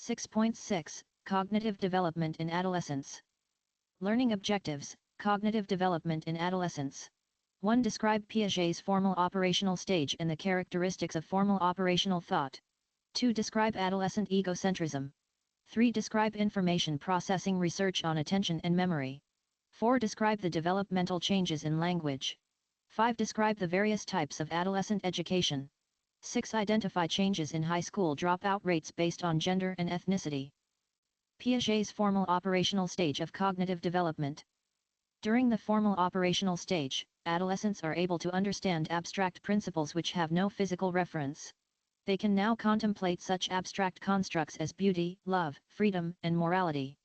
6.6 Cognitive Development in Adolescence. Learning Objectives, Cognitive Development in Adolescence. 1. Describe Piaget's formal operational stage and the characteristics of formal operational thought. 2. Describe adolescent egocentrism. 3. Describe information processing research on attention and memory. 4. Describe the developmental changes in language. 5. Describe the various types of adolescent education. 6. Identify changes in high school dropout rates based on gender and ethnicity. Piaget's formal operational stage of cognitive development. During the formal operational stage, adolescents are able to understand abstract principles which have no physical reference. They can now contemplate such abstract constructs as beauty, love, freedom, and morality.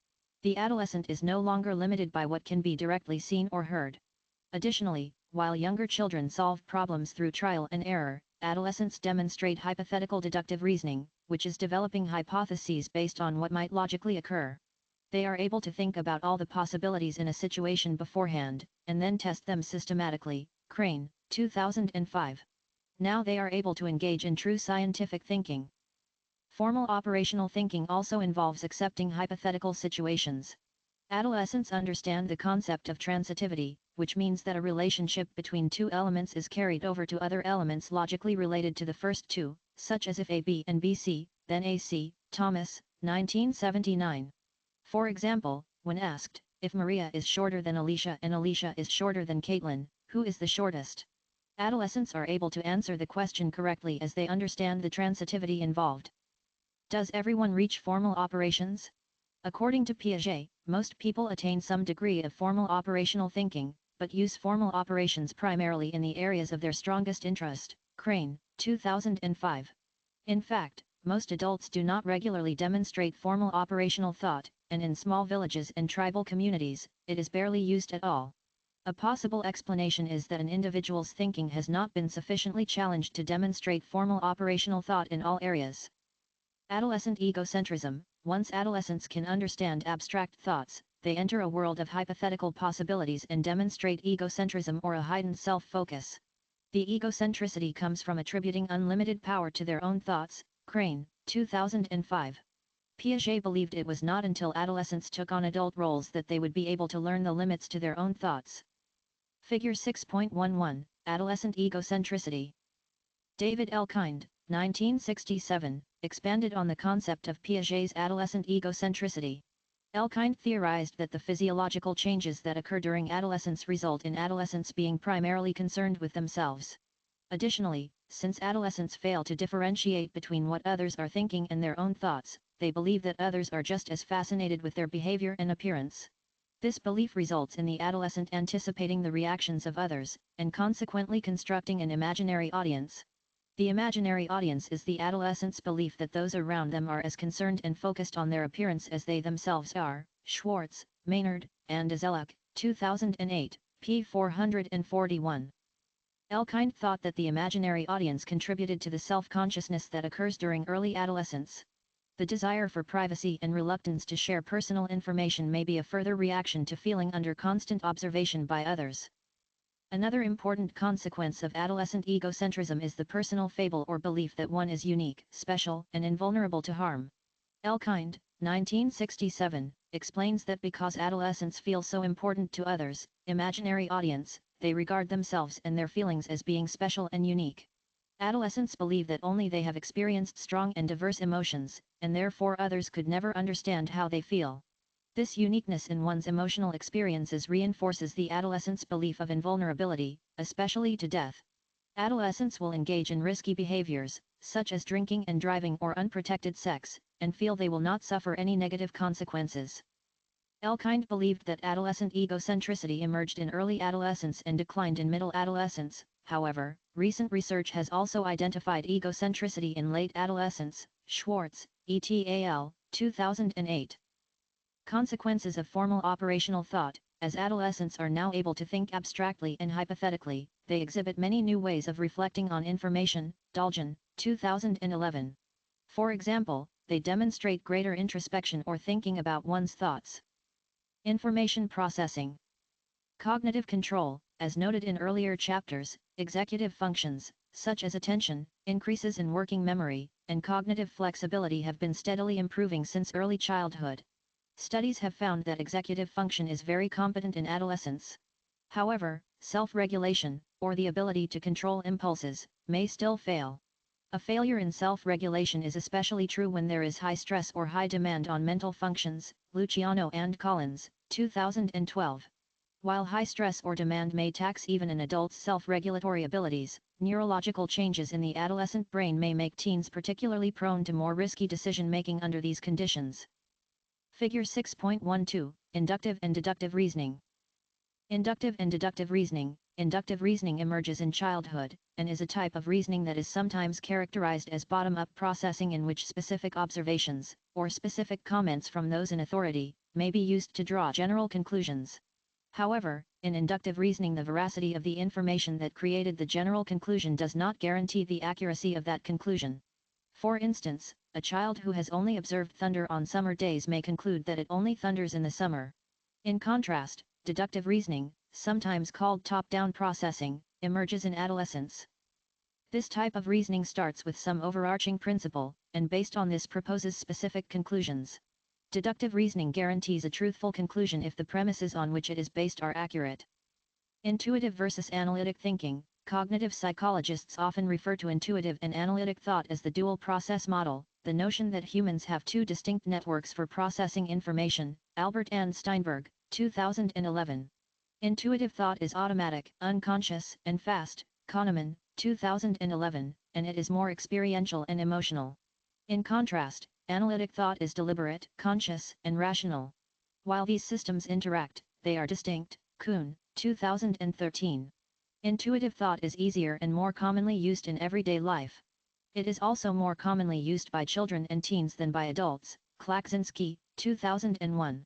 The adolescent is no longer limited by what can be directly seen or heard. Additionally, while younger children solve problems through trial and error, adolescents demonstrate hypothetical deductive reasoning, which is developing hypotheses based on what might logically occur. They are able to think about all the possibilities in a situation beforehand, and then test them systematically. Crane, 2005. Now they are able to engage in true scientific thinking. Formal operational thinking also involves accepting hypothetical situations. Adolescents understand the concept of transitivity, which means that a relationship between two elements is carried over to other elements logically related to the first two, such as if A B and B C, then A C. Thomas, 1979. For example, when asked, if Maria is shorter than Alicia and Alicia is shorter than Caitlin, who is the shortest? Adolescents are able to answer the question correctly as they understand the transitivity involved. Does everyone reach formal operations? According to Piaget, most people attain some degree of formal operational thinking, but use formal operations primarily in the areas of their strongest interest. Crane, 2005. In fact, most adults do not regularly demonstrate formal operational thought, and in small villages and tribal communities, it is barely used at all. A possible explanation is that an individual's thinking has not been sufficiently challenged to demonstrate formal operational thought in all areas. Adolescent egocentrism. Once adolescents can understand abstract thoughts, they enter a world of hypothetical possibilities and demonstrate egocentrism or a heightened self-focus. The egocentricity comes from attributing unlimited power to their own thoughts. Crane, 2005. Piaget believed it was not until adolescents took on adult roles that they would be able to learn the limits to their own thoughts. Figure 6.11, Adolescent Egocentricity. David Elkind, 1967, expanded on the concept of Piaget's adolescent egocentricity. Elkind theorized that the physiological changes that occur during adolescence result in adolescents being primarily concerned with themselves. Additionally, since adolescents fail to differentiate between what others are thinking and their own thoughts, they believe that others are just as fascinated with their behavior and appearance. This belief results in the adolescent anticipating the reactions of others, and consequently constructing an imaginary audience. The imaginary audience is the adolescent's belief that those around them are as concerned and focused on their appearance as they themselves are. Schwartz, Maynard, and Azeluk, 2008, p. 441. Elkind thought that the imaginary audience contributed to the self-consciousness that occurs during early adolescence. The desire for privacy and reluctance to share personal information may be a further reaction to feeling under constant observation by others. Another important consequence of adolescent egocentrism is the personal fable or belief that one is unique, special, and invulnerable to harm. Elkind, 1967, explains that because adolescents feel so important to others, imaginary audience, they regard themselves and their feelings as being special and unique. Adolescents believe that only they have experienced strong and diverse emotions, and therefore others could never understand how they feel. This uniqueness in one's emotional experiences reinforces the adolescent's belief of invulnerability, especially to death. Adolescents will engage in risky behaviors, such as drinking and driving or unprotected sex, and feel they will not suffer any negative consequences. Elkind believed that adolescent egocentricity emerged in early adolescence and declined in middle adolescence. However, recent research has also identified egocentricity in late adolescence. Schwartz, et al., 2008. Consequences of formal operational thought. As adolescents are now able to think abstractly and hypothetically, they exhibit many new ways of reflecting on information. Dolgen, 2011. For example, they demonstrate greater introspection or thinking about one's thoughts. Information processing. Cognitive control. As noted in earlier chapters, Executive functions, such as attention, increases in working memory, and cognitive flexibility have been steadily improving since early childhood. Studies have found that executive function is very competent in adolescence. However, self-regulation, or the ability to control impulses, may still fail. A failure in self-regulation is especially true when there is high stress or high demand on mental functions, Luciano and Collins, 2012. While high stress or demand may tax even an adult's self-regulatory abilities, neurological changes in the adolescent brain may make teens particularly prone to more risky decision-making under these conditions. Figure 6.12, Inductive and Deductive Reasoning. Inductive and deductive reasoning. Inductive reasoning emerges in childhood, and is a type of reasoning that is sometimes characterized as bottom-up processing in which specific observations, or specific comments from those in authority, may be used to draw general conclusions. However, in inductive reasoning the veracity of the information that created the general conclusion does not guarantee the accuracy of that conclusion. For instance, a child who has only observed thunder on summer days may conclude that it only thunders in the summer. In contrast, deductive reasoning, sometimes called top-down processing, emerges in adolescence. This type of reasoning starts with some overarching principle, and based on this proposes specific conclusions. Deductive reasoning guarantees a truthful conclusion if the premises on which it is based are accurate. Intuitive versus analytic thinking. Cognitive psychologists often refer to intuitive and analytic thought as the dual process model, the notion that humans have two distinct networks for processing information, Albert and Steinberg, 2011. Intuitive thought is automatic, unconscious, and fast, Kahneman, 2011, and it is more experiential and emotional. In contrast, analytic thought is deliberate, conscious, and rational. While these systems interact, they are distinct, Kuhn, 2013. Intuitive thought is easier and more commonly used in everyday life. It is also more commonly used by children and teens than by adults, Klaksinski, 2001.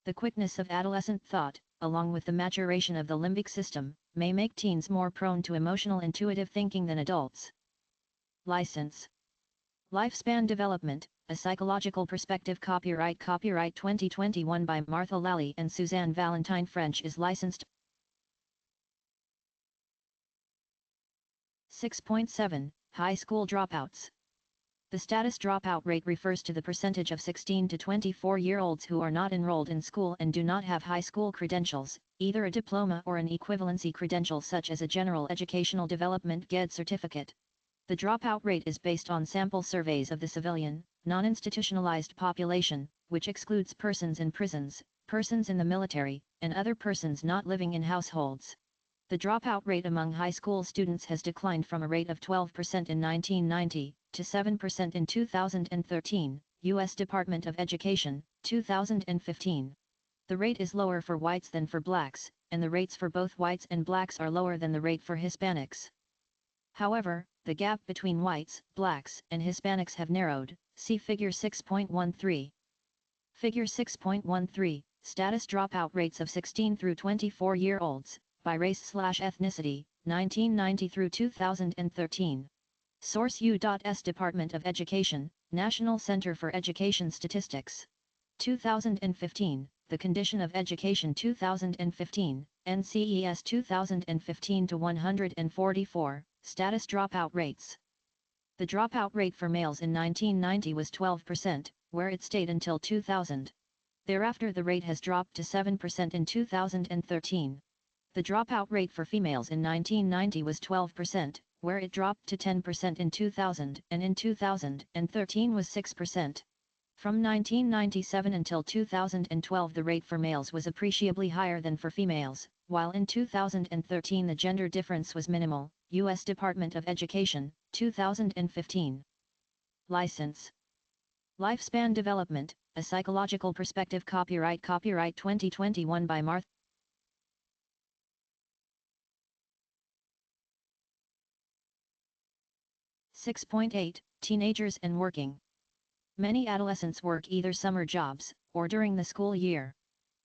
The quickness of adolescent thought, along with the maturation of the limbic system, may make teens more prone to emotional intuitive thinking than adults. License. Lifespan Development, A Psychological Perspective. Copyright 2021 by Martha Lally and Suzanne Valentine. French is licensed. 6.7, High School Dropouts. The status dropout rate refers to the percentage of 16 to 24-year-olds who are not enrolled in school and do not have high school credentials, either a diploma or an equivalency credential such as a General Educational Development GED certificate. The dropout rate is based on sample surveys of the civilian, non-institutionalized population, which excludes persons in prisons, persons in the military, and other persons not living in households. The dropout rate among high school students has declined from a rate of 12% in 1990, to 7% in 2013, U.S. Department of Education, 2015. The rate is lower for whites than for blacks, and the rates for both whites and blacks are lower than the rate for Hispanics. However, the gap between whites, blacks, and Hispanics have narrowed, see Figure 6.13. Figure 6.13, Status Dropout Rates of 16 through 24-year-olds, by race/ethnicity, 1990 through 2013. Source U.S. Department of Education, National Center for Education Statistics. 2015, The Condition of Education 2015, NCES 2015-144, Status Dropout Rates. The dropout rate for males in 1990 was 12%, where it stayed until 2000. Thereafter the rate has dropped to 7% in 2013. The dropout rate for females in 1990 was 12%, where it dropped to 10% in 2000, and in 2013 was 6%. From 1997 until 2012 the rate for males was appreciably higher than for females, while in 2013 the gender difference was minimal, U.S. Department of Education, 2015. License. Lifespan Development, A Psychological Perspective. Copyright 2021 by Martha. 6.8, Teenagers and Working. Many adolescents work either summer jobs, or during the school year.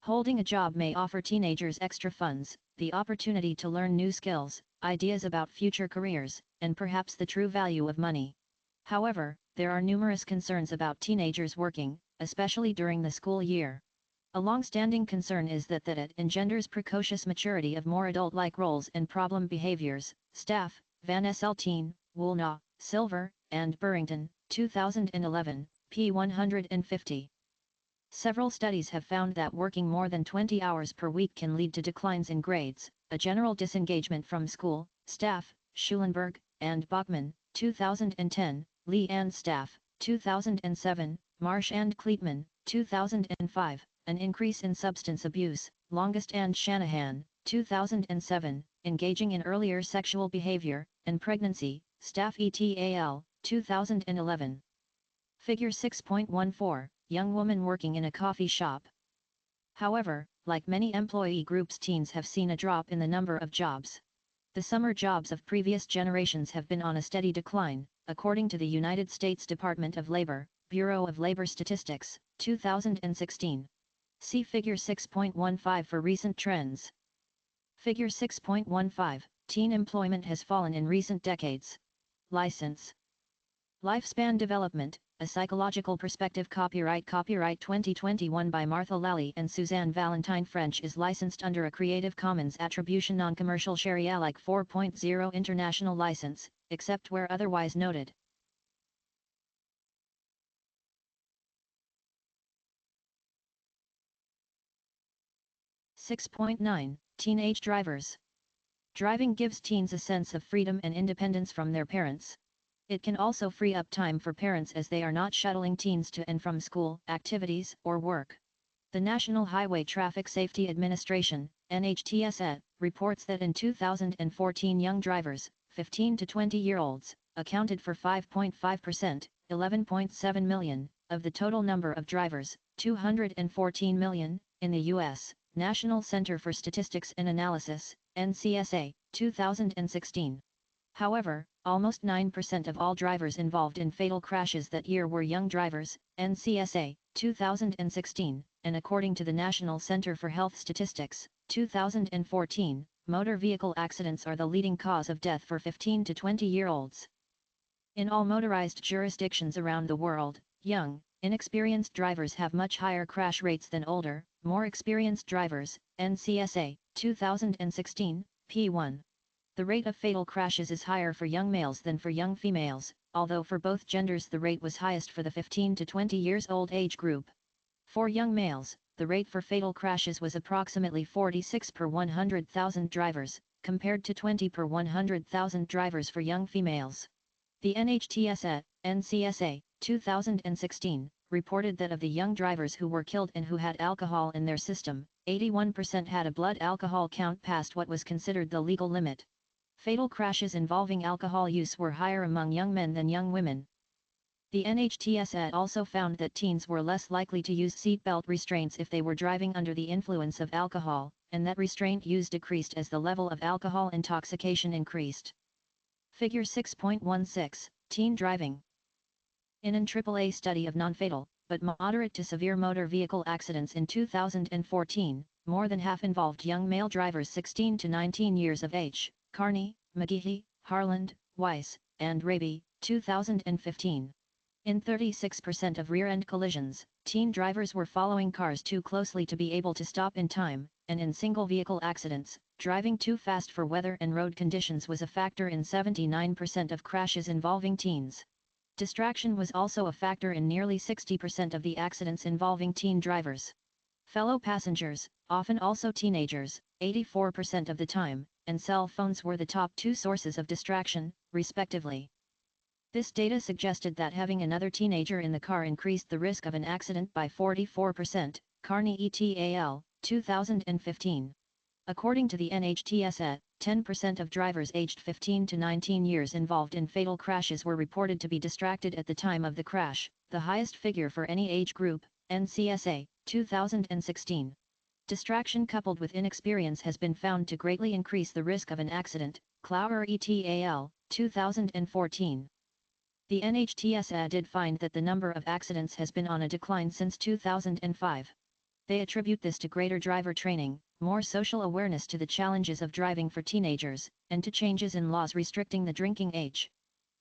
Holding a job may offer teenagers extra funds, the opportunity to learn new skills, ideas about future careers, and perhaps the true value of money. However, there are numerous concerns about teenagers working, especially during the school year. A long-standing concern is that it engenders precocious maturity of more adult-like roles and problem behaviors. Staff, Van Esseltine, Woolnaugh, Silver, and Burrington, 2011, p. 150. Several studies have found that working more than 20 hours per week can lead to declines in grades, a general disengagement from school. Staff, Schulenberg, and Bachman, 2010, Lee and Staff, 2007, Marsh and Kleitman, 2005, an increase in substance abuse. Longest and Shanahan, 2007, engaging in earlier sexual behavior, and pregnancy. Staff et.al., 2011. Figure 6.14, young woman working in a coffee shop. However, like many employee groups, teens have seen a drop in the number of jobs. The summer jobs of previous generations have been on a steady decline, according to the United States Department of Labor, Bureau of Labor Statistics, 2016. See Figure 6.15 for recent trends. Figure 6.15, teen employment has fallen in recent decades. License. Lifespan Development, a Psychological Perspective. Copyright 2021 by Martha Lally and Suzanne Valentine. French is licensed under a Creative Commons Attribution Non-Commercial Share Alike 4.0 International License, except where otherwise noted. (6.9) Teenage drivers. Driving gives teens a sense of freedom and independence from their parents. It can also free up time for parents as they are not shuttling teens to and from school, activities, or work. The National Highway Traffic Safety Administration, NHTSA, reports that in 2014 young drivers, 15 to 20-year-olds, accounted for 5.5%, 11.7 million, of the total number of drivers, 214 million, in the U.S., National Center for Statistics and Analysis, NCSA, 2016. However, almost 9% of all drivers involved in fatal crashes that year were young drivers, NCSA, 2016, and according to the National Center for Health Statistics, 2014, motor vehicle accidents are the leading cause of death for 15 to 20-year-olds. In all motorized jurisdictions around the world, young, inexperienced drivers have much higher crash rates than older, more experienced drivers. NCSA, 2016, p1. The rate of fatal crashes is higher for young males than for young females, although for both genders the rate was highest for the 15 to 20 years old age group. For young males, the rate for fatal crashes was approximately 46 per 100,000 drivers, compared to 20 per 100,000 drivers for young females. The NHTSA, NCSA, 2016, reported that of the young drivers who were killed and who had alcohol in their system, 81% had a blood alcohol count past what was considered the legal limit. Fatal crashes involving alcohol use were higher among young men than young women. The NHTSA also found that teens were less likely to use seatbelt restraints if they were driving under the influence of alcohol, and that restraint use decreased as the level of alcohol intoxication increased. Figure 6.16, Teen Driving. In an AAA study of non-fatal, but moderate to severe motor vehicle accidents in 2014, more than half involved young male drivers 16 to 19 years of age. Carney, McGehee, Harland, Weiss, and Raby, 2015. In 36% of rear-end collisions, teen drivers were following cars too closely to be able to stop in time, and in single-vehicle accidents, driving too fast for weather and road conditions was a factor in 79% of crashes involving teens. Distraction was also a factor in nearly 60% of the accidents involving teen drivers. Fellow passengers, often also teenagers, 84% of the time, and cell phones were the top two sources of distraction, respectively. This data suggested that having another teenager in the car increased the risk of an accident by 44%, Carney et al., 2015. According to the NHTSA, 10% of drivers aged 15 to 19 years involved in fatal crashes were reported to be distracted at the time of the crash, the highest figure for any age group. NCSA, 2016. Distraction coupled with inexperience has been found to greatly increase the risk of an accident. Clower et al., 2014. The NHTSA did find that the number of accidents has been on a decline since 2005. They attribute this to greater driver training, more social awareness to the challenges of driving for teenagers, and to changes in laws restricting the drinking age.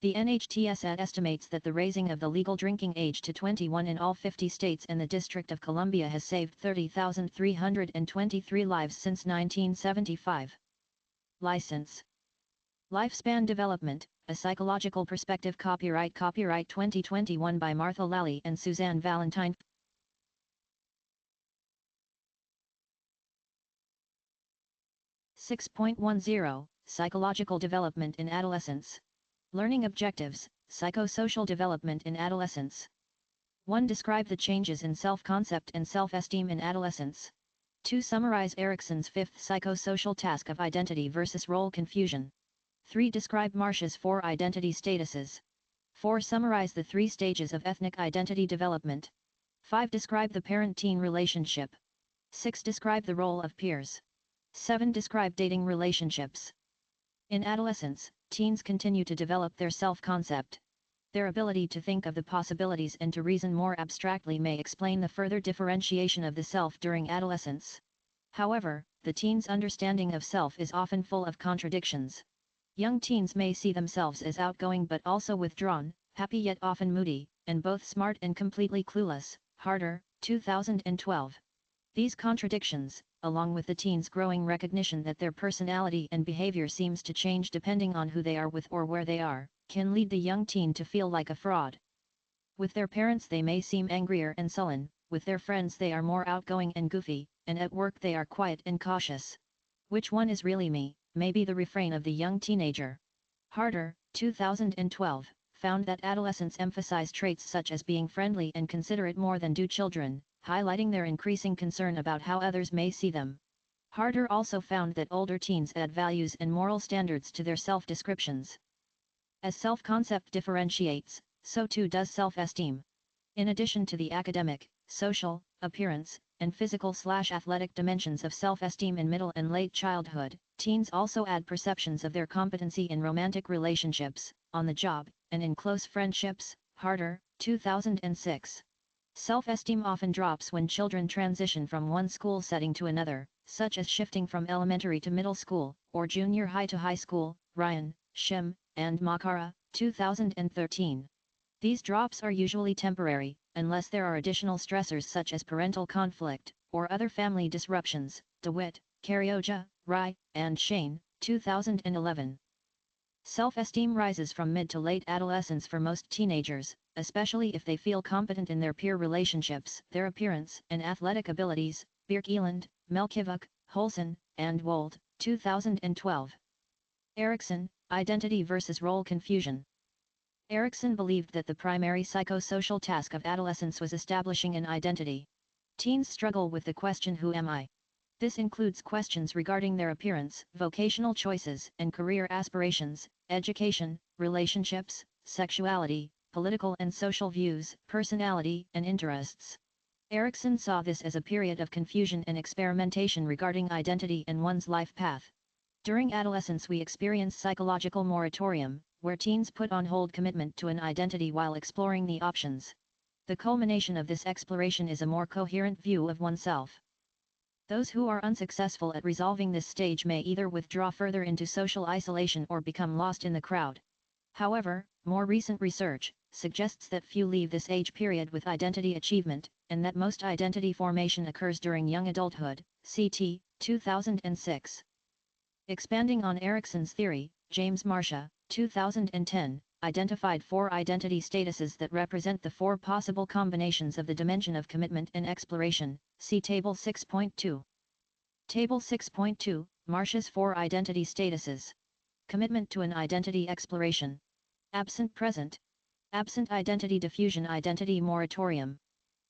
The NHTSA estimates that the raising of the legal drinking age to 21 in all 50 states and the District of Columbia has saved 30,323 lives since 1975. License. Lifespan Development, A Psychological Perspective. Copyright 2021 by Martha Lally and Suzanne Valentine. (6.10) Psychological Development in Adolescence. Learning Objectives, Psychosocial Development in Adolescence. 1. Describe the changes in self-concept and self-esteem in adolescence. 2. Summarize Erikson's fifth psychosocial task of identity versus role confusion. 3. Describe Marsh's 4 identity statuses. 4. Summarize the 3 stages of ethnic identity development. 5. Describe the parent-teen relationship. 6. Describe the role of peers. 7. Describe dating relationships. In adolescence, teens continue to develop their self-concept. Their ability to think of the possibilities and to reason more abstractly may explain the further differentiation of the self during adolescence. However, the teen's understanding of self is often full of contradictions. Young teens may see themselves as outgoing but also withdrawn, happy yet often moody, and both smart and completely clueless. Harder, 2012. These contradictions, along with the teens' growing recognition that their personality and behavior seems to change depending on who they are with or where they are, can lead the young teen to feel like a fraud. With their parents they may seem angrier and sullen, with their friends they are more outgoing and goofy, and at work they are quiet and cautious. Which one is really me, may be the refrain of the young teenager. Harder, 2012, found that adolescents emphasize traits such as being friendly and considerate more than do children, highlighting their increasing concern about how others may see them. Harder also found that older teens add values and moral standards to their self-descriptions. As self-concept differentiates, so too does self-esteem. In addition to the academic, social, appearance, and physical/athletic dimensions of self-esteem in middle and late childhood, teens also add perceptions of their competency in romantic relationships, on the job, and in close friendships. Harder, 2006. Self-esteem often drops when children transition from one school setting to another, such as shifting from elementary to middle school, or junior high to high school. Ryan, Shim, and Makara, 2013. These drops are usually temporary, unless there are additional stressors such as parental conflict, or other family disruptions. DeWitt, Karioja, Rai, and Shane, 2011. Self-esteem rises from mid to late adolescence for most teenagers, especially if they feel competent in their peer relationships, their appearance and athletic abilities. Birkeland, Melkivuk, Holson, and Wold, 2012. Erikson, Identity versus Role Confusion. Erikson believed that the primary psychosocial task of adolescence was establishing an identity. Teens struggle with the question, who am I? This includes questions regarding their appearance, vocational choices and career aspirations, education, relationships, sexuality, political and social views, personality and interests. Erikson saw this as a period of confusion and experimentation regarding identity and one's life path. During adolescence we experience psychological moratorium, where teens put on hold commitment to an identity while exploring the options. The culmination of this exploration is a more coherent view of oneself. Those who are unsuccessful at resolving this stage may either withdraw further into social isolation or become lost in the crowd. However, more recent research suggests that few leave this age period with identity achievement, and that most identity formation occurs during young adulthood. CT, 2006. Expanding on Erikson's theory, James Marsha, 2010, identified 4 identity statuses that represent the 4 possible combinations of the dimension of commitment and exploration. See Table 6.2. Table 6.2, Marsha's 4 identity statuses. Commitment to an identity exploration. Absent present. Absent identity diffusion, identity moratorium.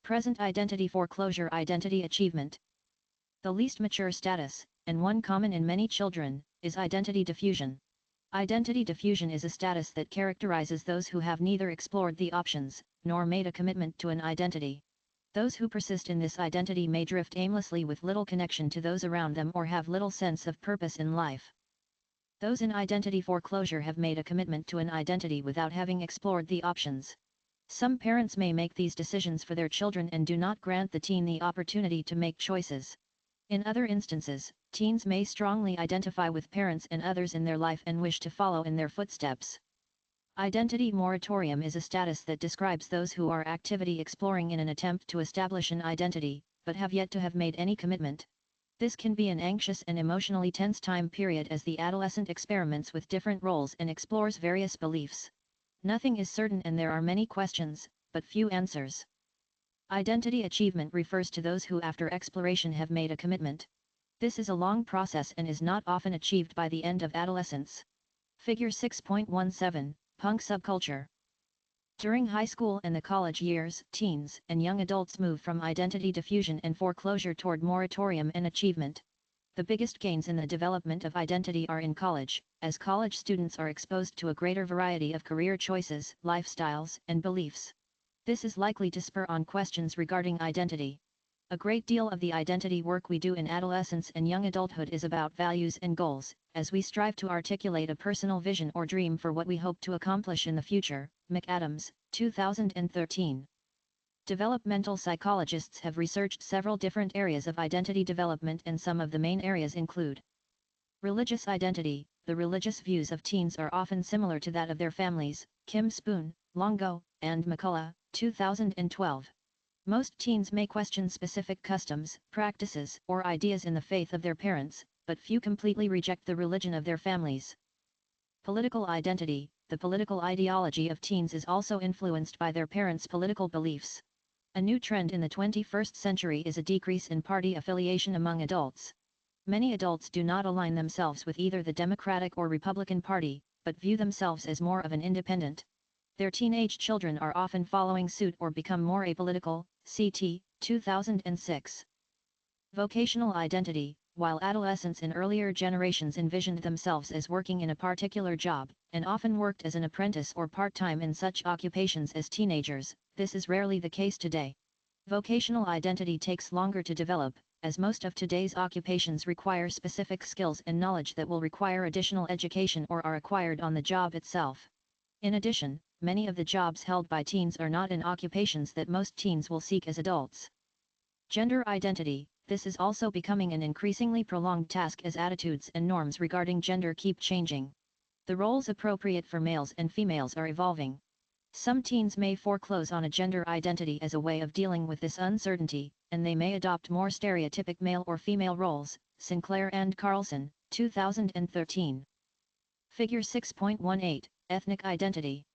Present identity foreclosure, identity achievement. The least mature status, and one common in many children, is identity diffusion. Identity diffusion is a status that characterizes those who have neither explored the options, nor made a commitment to an identity. Those who persist in this identity may drift aimlessly with little connection to those around them or have little sense of purpose in life. Those in identity foreclosure have made a commitment to an identity without having explored the options. Some parents may make these decisions for their children and do not grant the teen the opportunity to make choices. In other instances, teens may strongly identify with parents and others in their life and wish to follow in their footsteps. Identity moratorium is a status that describes those who are actively exploring in an attempt to establish an identity, but have yet to have made any commitment. This can be an anxious and emotionally tense time period as the adolescent experiments with different roles and explores various beliefs. Nothing is certain and there are many questions, but few answers. Identity achievement refers to those who after exploration have made a commitment. This is a long process and is not often achieved by the end of adolescence. Figure 6.17, Punk Subculture. During high school and the college years, teens and young adults move from identity diffusion and foreclosure toward moratorium and achievement. The biggest gains in the development of identity are in college, as college students are exposed to a greater variety of career choices, lifestyles, and beliefs. This is likely to spur on questions regarding identity. A great deal of the identity work we do in adolescence and young adulthood is about values and goals, as we strive to articulate a personal vision or dream for what we hope to accomplish in the future. McAdams, 2013. Developmental psychologists have researched several different areas of identity development and some of the main areas include religious identity. The religious views of teens are often similar to that of their families. Kim Spoon, Longo, and McCullough, 2012. Most teens may question specific customs, practices, or ideas in the faith of their parents, but few completely reject the religion of their families. Political identity. The political ideology of teens is also influenced by their parents' political beliefs. A new trend in the 21st century is a decrease in party affiliation among adults. Many adults do not align themselves with either the Democratic or Republican Party, but view themselves as more of an independent. Their teenage children are often following suit or become more apolitical. CT, 2006. Vocational identity. While adolescents in earlier generations envisioned themselves as working in a particular job, and often worked as an apprentice or part-time in such occupations as teenagers, this is rarely the case today. Vocational identity takes longer to develop, as most of today's occupations require specific skills and knowledge that will require additional education or are acquired on the job itself. In addition, many of the jobs held by teens are not in occupations that most teens will seek as adults. Gender identity. This is also becoming an increasingly prolonged task as attitudes and norms regarding gender keep changing. The roles appropriate for males and females are evolving. Some teens may foreclose on a gender identity as a way of dealing with this uncertainty, and they may adopt more stereotypic male or female roles. Sinclair and Carlson, 2013. Figure 6.18, Ethnic identity.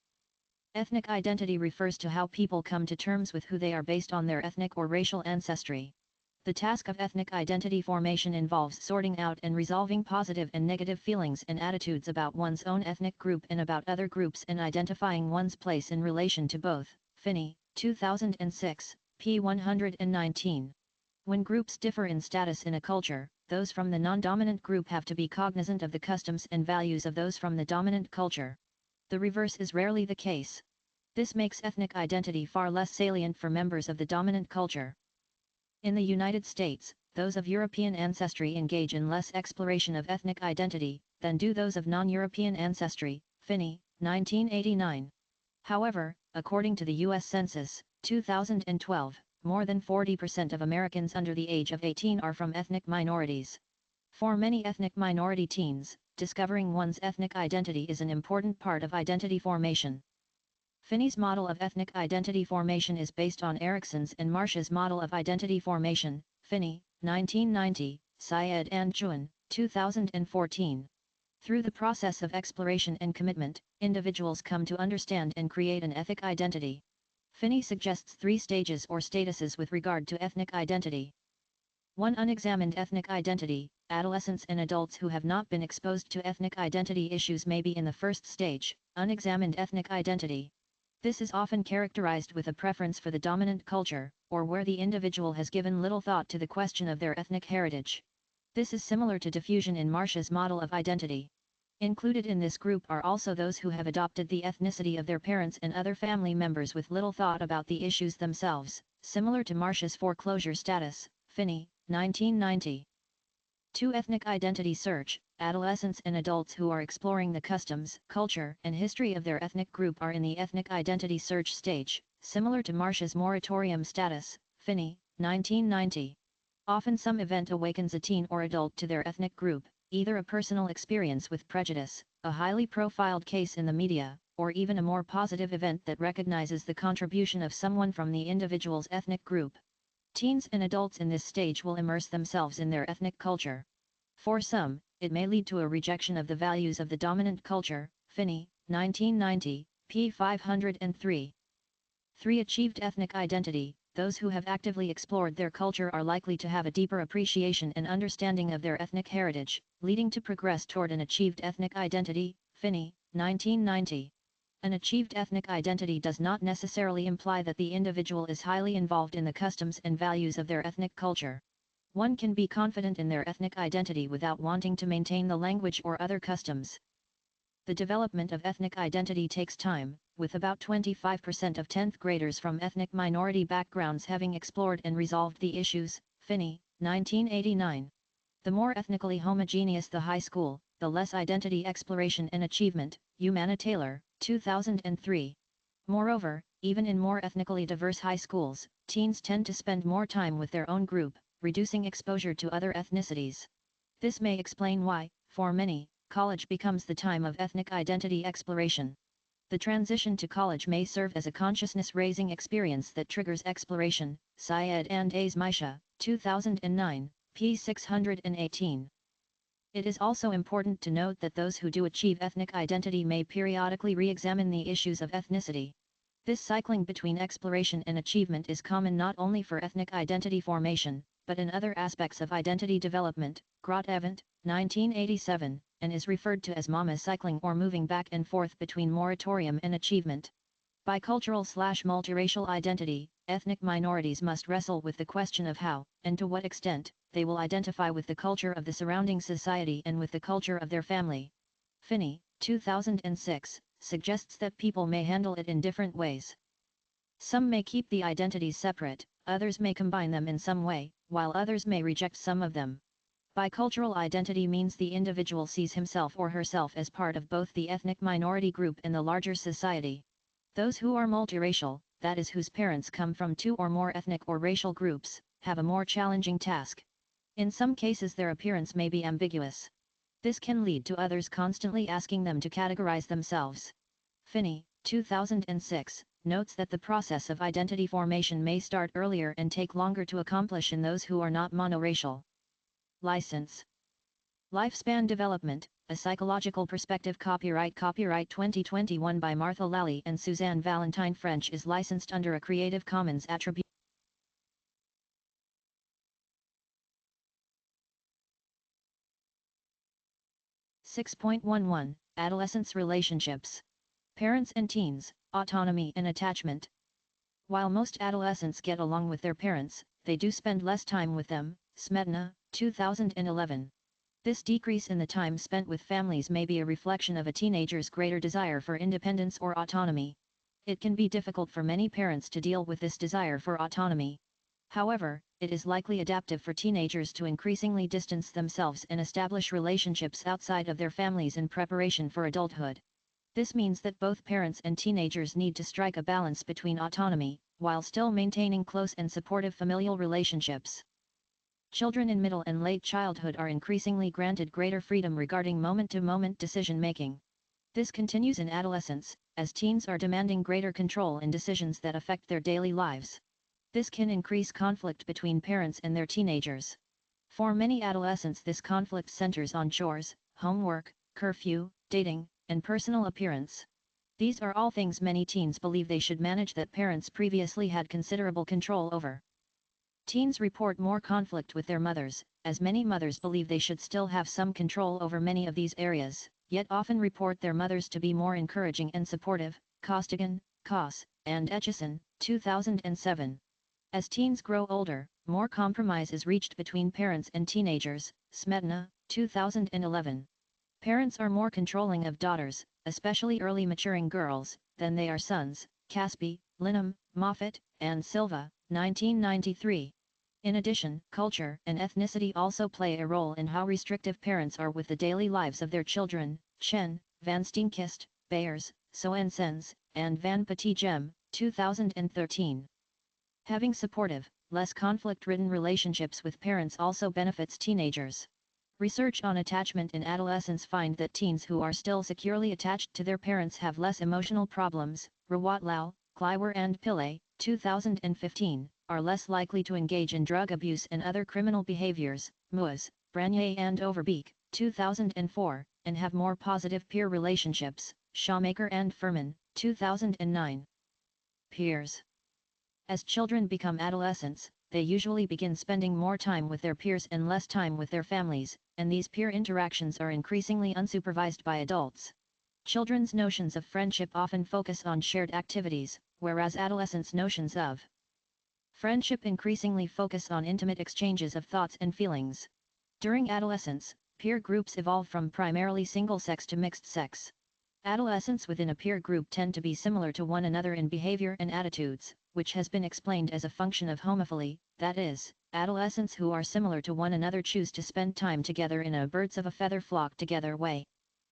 Ethnic identity refers to how people come to terms with who they are based on their ethnic or racial ancestry. The task of ethnic identity formation involves sorting out and resolving positive and negative feelings and attitudes about one's own ethnic group and about other groups and identifying one's place in relation to both. Finney, 2006, p. 119. When groups differ in status in a culture, those from the non-dominant group have to be cognizant of the customs and values of those from the dominant culture. The reverse is rarely the case. This makes ethnic identity far less salient for members of the dominant culture. In the United States, those of European ancestry engage in less exploration of ethnic identity than do those of non-European ancestry. Finney, 1989. However, according to the U.S. Census, 2012, more than 40% of Americans under the age of 18 are from ethnic minorities. For many ethnic minority teens, discovering one's ethnic identity is an important part of identity formation. Finney's model of ethnic identity formation is based on Erickson's and Marsh's model of identity formation. Finney, 1990, Syed and Chuen, 2014. Through the process of exploration and commitment, individuals come to understand and create an ethnic identity. Finney suggests 3 stages or statuses with regard to ethnic identity. 1. Unexamined ethnic identity. Adolescents and adults who have not been exposed to ethnic identity issues may be in the first stage, unexamined ethnic identity. This is often characterized with a preference for the dominant culture, or where the individual has given little thought to the question of their ethnic heritage. This is similar to diffusion in Marsh's model of identity. Included in this group are also those who have adopted the ethnicity of their parents and other family members with little thought about the issues themselves, similar to Marsh's foreclosure status. Finney, 1990. 2. Ethnic identity search. Adolescents and adults who are exploring the customs, culture, and history of their ethnic group are in the ethnic identity search stage, similar to Marsh's moratorium status. Finney, 1990. Often some event awakens a teen or adult to their ethnic group, either a personal experience with prejudice, a highly profiled case in the media, or even a more positive event that recognizes the contribution of someone from the individual's ethnic group. Teens and adults in this stage will immerse themselves in their ethnic culture. For some, it may lead to a rejection of the values of the dominant culture. Finney, 1990, p. 503. 3. Achieved ethnic identity. Those who have actively explored their culture are likely to have a deeper appreciation and understanding of their ethnic heritage, leading to progress toward an achieved ethnic identity. Finney, 1990. An achieved ethnic identity does not necessarily imply that the individual is highly involved in the customs and values of their ethnic culture. One can be confident in their ethnic identity without wanting to maintain the language or other customs. The development of ethnic identity takes time, with about 25% of 10th graders from ethnic minority backgrounds having explored and resolved the issues. Finney, 1989. The more ethnically homogeneous the high school, the less identity exploration and achievement. Humana Taylor, 2003. Moreover, even in more ethnically diverse high schools, teens tend to spend more time with their own group, reducing exposure to other ethnicities. This may explain why, for many, college becomes the time of ethnic identity exploration. The transition to college may serve as a consciousness-raising experience that triggers exploration. Syed and Azmaisha, 2009, p. 618. It is also important to note that those who do achieve ethnic identity may periodically re-examine the issues of ethnicity. This cycling between exploration and achievement is common not only for ethnic identity formation, but in other aspects of identity development. Grot-Event, 1987, and is referred to as mama cycling or moving back and forth between moratorium and achievement. Bicultural/multiracial identity, ethnic minorities must wrestle with the question of how, and to what extent, they will identify with the culture of the surrounding society and with the culture of their family. Finney, 2006, suggests that people may handle it in different ways. Some may keep the identities separate, others may combine them in some way, while others may reject some of them. Bicultural identity means the individual sees himself or herself as part of both the ethnic minority group and the larger society. Those who are multiracial, that is whose parents come from two or more ethnic or racial groups, have a more challenging task. In some cases their appearance may be ambiguous. This can lead to others constantly asking them to categorize themselves. Finney, 2006, notes that the process of identity formation may start earlier and take longer to accomplish in those who are not monoracial. License. Lifespan Development, A Psychological Perspective. Copyright 2021 by Martha Lally and Suzanne Valentine. French is licensed under a Creative Commons Attribution. 6.11 Adolescents Relationships. Parents and Teens, Autonomy and Attachment. While most adolescents get along with their parents, they do spend less time with them. Smetana, 2011. This decrease in the time spent with families may be a reflection of a teenager's greater desire for independence or autonomy. It can be difficult for many parents to deal with this desire for autonomy. However, it is likely adaptive for teenagers to increasingly distance themselves and establish relationships outside of their families in preparation for adulthood. This means that both parents and teenagers need to strike a balance between autonomy, while still maintaining close and supportive familial relationships. Children in middle and late childhood are increasingly granted greater freedom regarding moment-to-moment decision-making. This continues in adolescence, as teens are demanding greater control in decisions that affect their daily lives. This can increase conflict between parents and their teenagers. For many adolescents, this conflict centers on chores, homework, curfew, dating, and personal appearance. These are all things many teens believe they should manage that parents previously had considerable control over. Teens report more conflict with their mothers, as many mothers believe they should still have some control over many of these areas, yet often report their mothers to be more encouraging and supportive. Costigan, Koss, and Etchison, 2007. As teens grow older, more compromise is reached between parents and teenagers. Smetana, 2011. Parents are more controlling of daughters, especially early maturing girls, than they are sons. Caspi, Linham, Moffat, and Silva, 1993. In addition, culture and ethnicity also play a role in how restrictive parents are with the daily lives of their children. Chen, Van Steenkist, Bayers, Soensens, and Van Petit-Gem, 2013. Having supportive, less conflict-ridden relationships with parents also benefits teenagers. Research on attachment in adolescence find that teens who are still securely attached to their parents have less emotional problems. Rawatlow, Kleiwer and Pillay, 2015, are less likely to engage in drug abuse and other criminal behaviors. Muaz, Branier and Overbeek, 2004, and have more positive peer relationships. Shawmaker and Furman, 2009. Peers. As children become adolescents, they usually begin spending more time with their peers and less time with their families, and these peer interactions are increasingly unsupervised by adults. Children's notions of friendship often focus on shared activities, whereas adolescents' notions of friendship increasingly focus on intimate exchanges of thoughts and feelings. During adolescence, peer groups evolve from primarily single-sex to mixed-sex. Adolescents within a peer group tend to be similar to one another in behavior and attitudes, which has been explained as a function of homophily, that is, adolescents who are similar to one another choose to spend time together in a birds of a feather flock together way.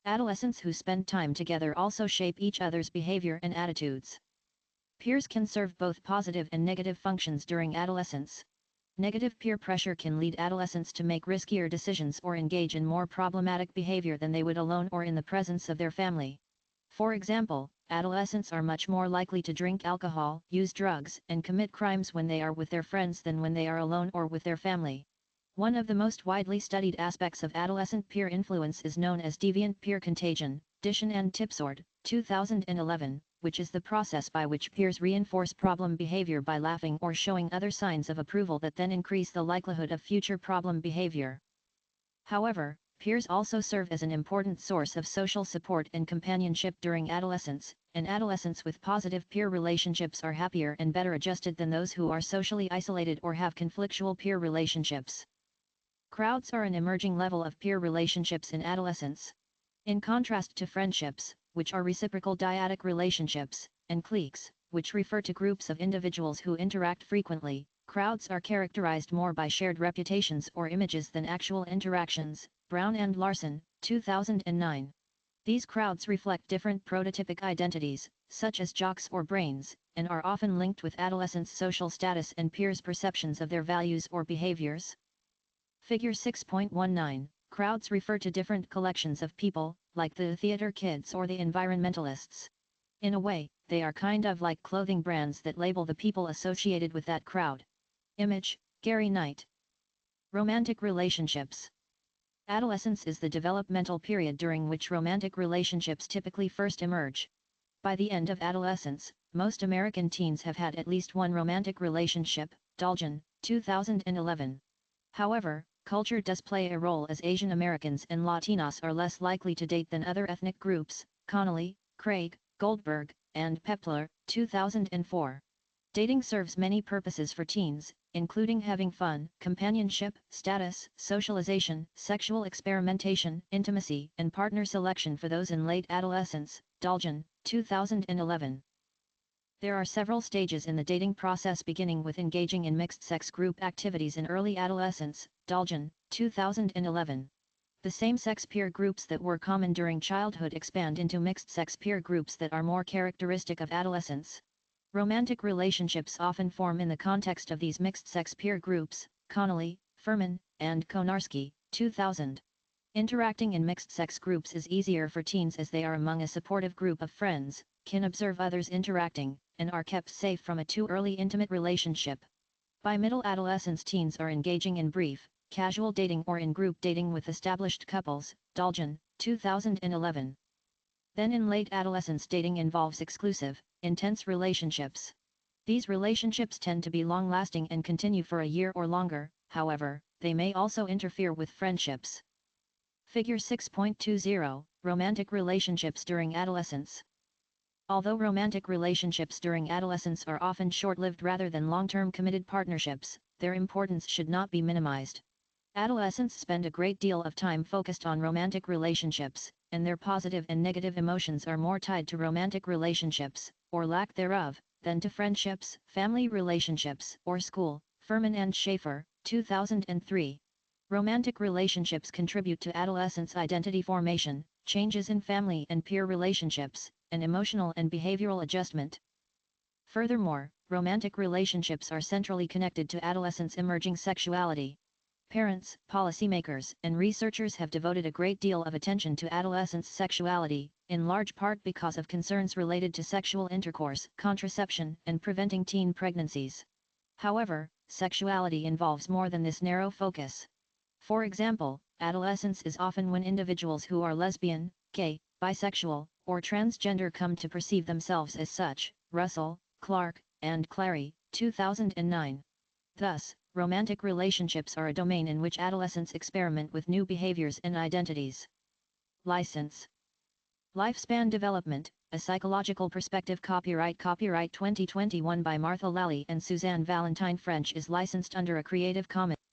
Adolescents who spend time together also shape each other's behavior and attitudes. Peers can serve both positive and negative functions during adolescence. Negative peer pressure can lead adolescents to make riskier decisions or engage in more problematic behavior than they would alone or in the presence of their family. For example, adolescents are much more likely to drink alcohol, use drugs, and commit crimes when they are with their friends than when they are alone or with their family. One of the most widely studied aspects of adolescent peer influence is known as deviant peer contagion, Dishon and Tipsord, 2011, which is the process by which peers reinforce problem behavior by laughing or showing other signs of approval that then increase the likelihood of future problem behavior. However, peers also serve as an important source of social support and companionship during adolescence, and adolescents with positive peer relationships are happier and better adjusted than those who are socially isolated or have conflictual peer relationships. Crowds are an emerging level of peer relationships in adolescence. In contrast to friendships, which are reciprocal dyadic relationships, and cliques, which refer to groups of individuals who interact frequently, crowds are characterized more by shared reputations or images than actual interactions. Brown and Larson, 2009. These crowds reflect different prototypic identities, such as jocks or brains, and are often linked with adolescents' social status and peers' perceptions of their values or behaviors. Figure 6.19. Crowds refer to different collections of people, like the theater kids or the environmentalists. In a way, they are kind of like clothing brands that label the people associated with that crowd. Image, Gary Knight. Romantic relationships. Adolescence is the developmental period during which romantic relationships typically first emerge. By the end of adolescence, most American teens have had at least one romantic relationship. Daljan, 2011. However, culture does play a role as Asian Americans and Latinos are less likely to date than other ethnic groups. Connolly, Craig, Goldberg, and Pepler, 2004. Dating serves many purposes for teens, including having fun, companionship, status, socialization, sexual experimentation, intimacy, and partner selection for those in late adolescence. Daljan, 2011. There are several stages in the dating process, beginning with engaging in mixed-sex group activities in early adolescence. Daljan, 2011. The same-sex peer groups that were common during childhood expand into mixed-sex peer groups that are more characteristic of adolescence. Romantic relationships often form in the context of these mixed-sex peer groups. Connolly, Furman, and Konarski, 2000. Interacting in mixed-sex groups is easier for teens as they are among a supportive group of friends, can observe others interacting, and are kept safe from a too early intimate relationship. By middle adolescence, teens are engaging in brief, casual dating or in group dating with established couples. Daljan, 2011. Then in late adolescence, dating involves exclusive, intense relationships. These relationships tend to be long-lasting and continue for a year or longer. However, they may also interfere with friendships. Figure 6.20, Romantic relationships during adolescence. Although romantic relationships during adolescence are often short-lived rather than long-term committed partnerships, their importance should not be minimized. Adolescents spend a great deal of time focused on romantic relationships, and their positive and negative emotions are more tied to romantic relationships, or lack thereof, than to friendships, family relationships, or school. Furman and Schaefer, 2003. Romantic relationships contribute to adolescents' identity formation, changes in family and peer relationships, and emotional and behavioral adjustment. Furthermore, romantic relationships are centrally connected to adolescents' emerging sexuality. Parents, policymakers, and researchers have devoted a great deal of attention to adolescents' sexuality, in large part because of concerns related to sexual intercourse, contraception, and preventing teen pregnancies. However, sexuality involves more than this narrow focus. For example, adolescence is often when individuals who are lesbian, gay, bisexual, or transgender come to perceive themselves as such. Russell, Clark, and Clary, 2009. Thus, romantic relationships are a domain in which adolescents experiment with new behaviors and identities. License. Lifespan Development, a Psychological Perspective. Copyright 2021 by Martha Lally and Suzanne Valentine. French is licensed under a Creative Commons